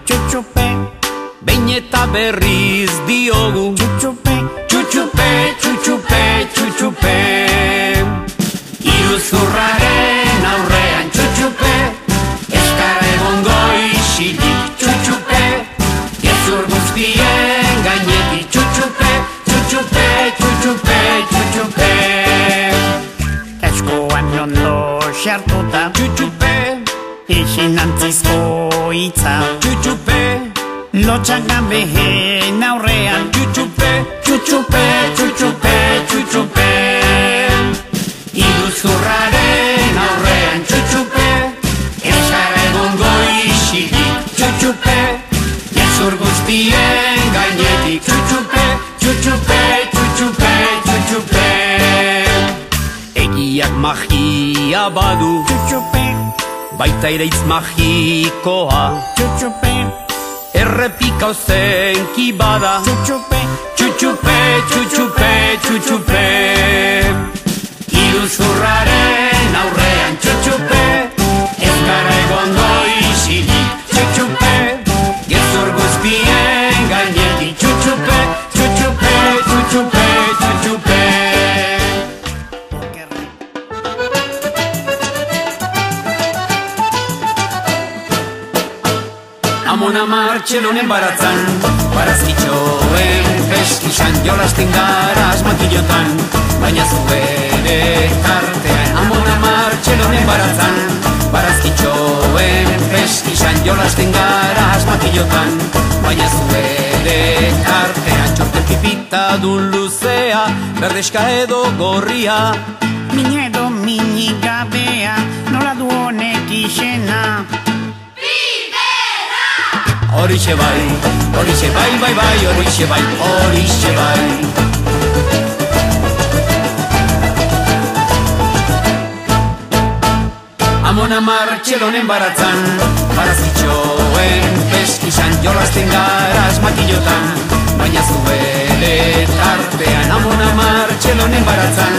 txutxupe, behin eta berriz diogu txutxupe, txutxupe, txutxupe, txutxupe. Iruzurraren aurrean txutxupe, ez gara egongo isilik txutxupe, gezur guztien gainetik txutxupe, txutxupe, txutxupe, txutxupe. eskuan ondo xartuta, Txutxupe, izin antzizko hitza, txutxupe, lotxak gabeen aurrean, txutxupe, txutxupe, txutxupe, txutxupe. Iruzurraren aurrean txutxupe, ez gara egongo isilik txutxupe, gezur guztien gainetik txutxupe, txutxupe, txutxupe, txutxupe. Egiak magia badu, txutxupe, baita ere hitz magikoa, txutxupe, errepikau zenki bada, txutxupe, txutxupe, txutxupe, txutxupe. Iruzurraren aurrean txutxupe, ez gara egongo isilik txutxupe, gezur guztien gainetik txutxupe, txutxupe, txutxupe, txutxupe. Amona martxelonen baratzan, barazkitxoen peskizan, jolasten gara asmakilotan, baina zubere tartean. Amona martxelonen baratzan, barazkitxoen peskizan, jolasten gara asmakilotan, baina zubere tartean. Txorten pipita dun luzea, berdeska edo gorria, minedo minik gabea, nola du honek izena. horixe bai, bai, bai, horixe bai, horixe bai. Amona martxelonen baratzan, barazkitxoen peskizan, jolasten gara asmakilotan, baina zubere tartean. Amona martxelonen baratzan,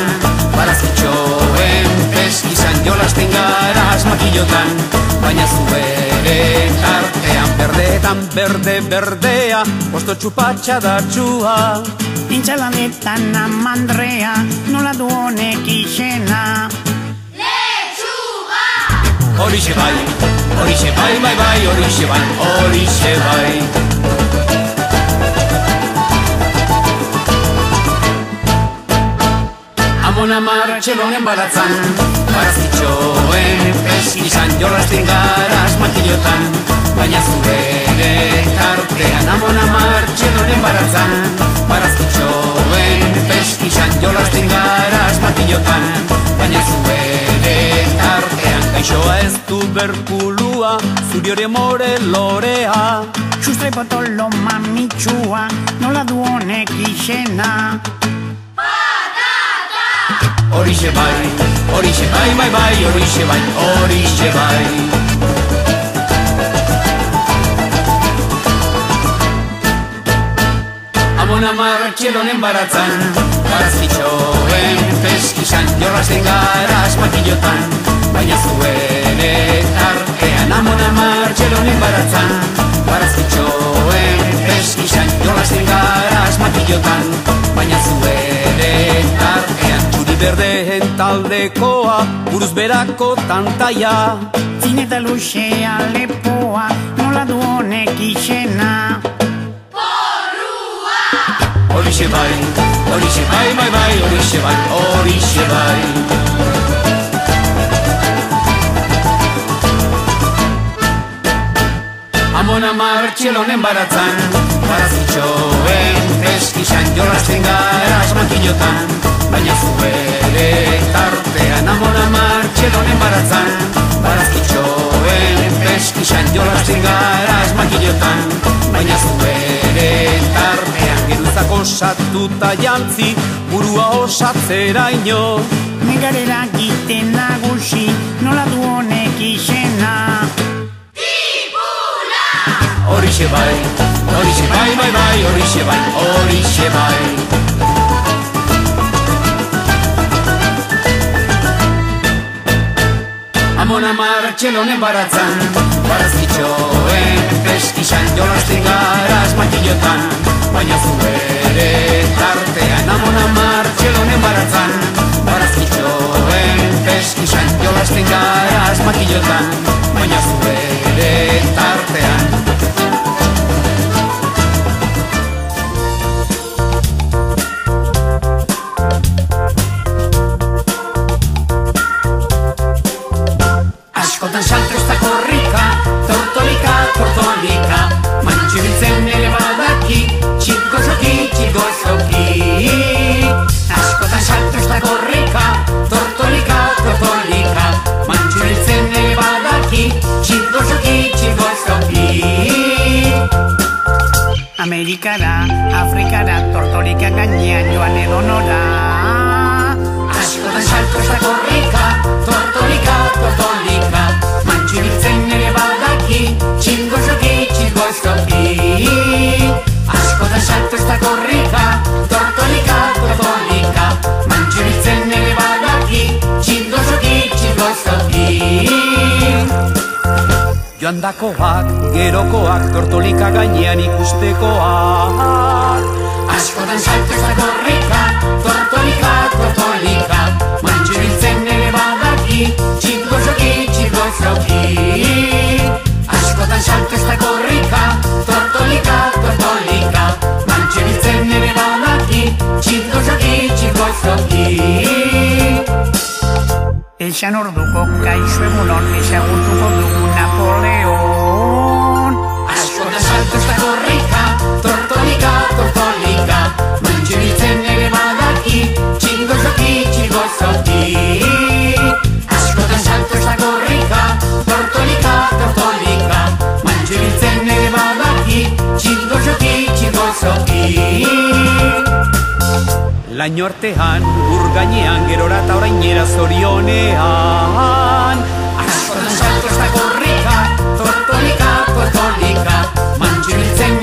barazkitxoen peskizan, jolasten gara asmakilotan, baina zubere tartean. Berdeetan berde berdea, posto txupatxa da txua, Intzaladetan amandrea, nola du honek izena. horixe bai, bai, bai, horixe bai, horixe bai. Amona martxelonen baratzan, barazkitxoen peskizan, jolasten gara asmakilotan, baina zubere tartean. Amona martxelonen baratzan, barazkitxoen peskizan, jolasten gara asmakilotan, baina zubere tartean. Gaixoa ez du berkulua, zuri hori more lorea, Xustre potolo mamitxua, nola du honek izena. horixe bai, bai, bai, horixe bai, horixe bai. Amona martxelonen baratzan, barazkitxoen peskizan, jolasten gara asmakilotan, baina zubere tartean. Amona martxelonen baratzan, barazkitxoen peskizan, jolasten gara asmakilotan, baina zubere tartean. Txuri berdeen taldekoa, buruz berako tantaia, Zineta luxea lepoa, nola du honek izena. horixe bai, bai, bai, horixe bai, horixe bai. Amona martxelonen baratzan, barazkitxoen peskizan, jolasten gara asmakilotan, baina zubere tartean. Amona martxelonen baratzan, barazkitxoen peskizan, jolasten gara asmakilotan, baina zubere tartean. Geruzak osatuta jantzi, burua osatzeraino, Negarera giten nagusi, nola du honek izena. horixe bai, bai, bai, horixe bai, horixe bai. Amona martxelonen baratzan, barazkitxoen peskizan, jolasten gara asmakillotan, baina zu ere tartean. Amona martxelonen baratzan, barazkitxoen peskizan, jolasten gara asmakillotan, baina zu ere tartean. Askotan salto ez da korrika, tortolika, tortolika, mantxibiltzen ere badaki, txikosoki, txikosoki. Askotan salto ez da korrika, tortolika, tortolika, mantxibiltzen ere badaki, txikosoki, txikosoki. Amerikara, Afrikara, tortolika gainean joan edonora. Askotan salto ez da korrika, tortolika, tortolika, mantxibiltzen ere badaki, txikosoki, txikosoki. Askotan salto ez da korrika, tortolika, tortolika, mantxibiltzen ere badaki, txikosoki, txikosoki. Joandakoak, gerokoak, tortolika gainean ikustekoak. Askotan salto ez da korrika, tortolika, tortolika, mantxibiltzen ere badaki, txikosoki, txikosoki. Askotan salto ez da korrika, tortolika, tortolika, mantxibiltzen ere badaki, txikosoki, txikosoki. Esan orduko kaixo egunon, ezagutuko dugu Napoleon. Askotan salto ez da korrika, tortolika, tortolika, mantxibiltzen ere badaki, txikosoki, txikosoki. Askotan salto ez da korrika, tortolika, tortolika, mantxibiltzen ere badaki, txikosoki, txikosoki. Laino artean, ur gainean, gerora eta orainera zorionean. Askotan salto ez da korrika, tortolika, tortolika, mantxibiltzen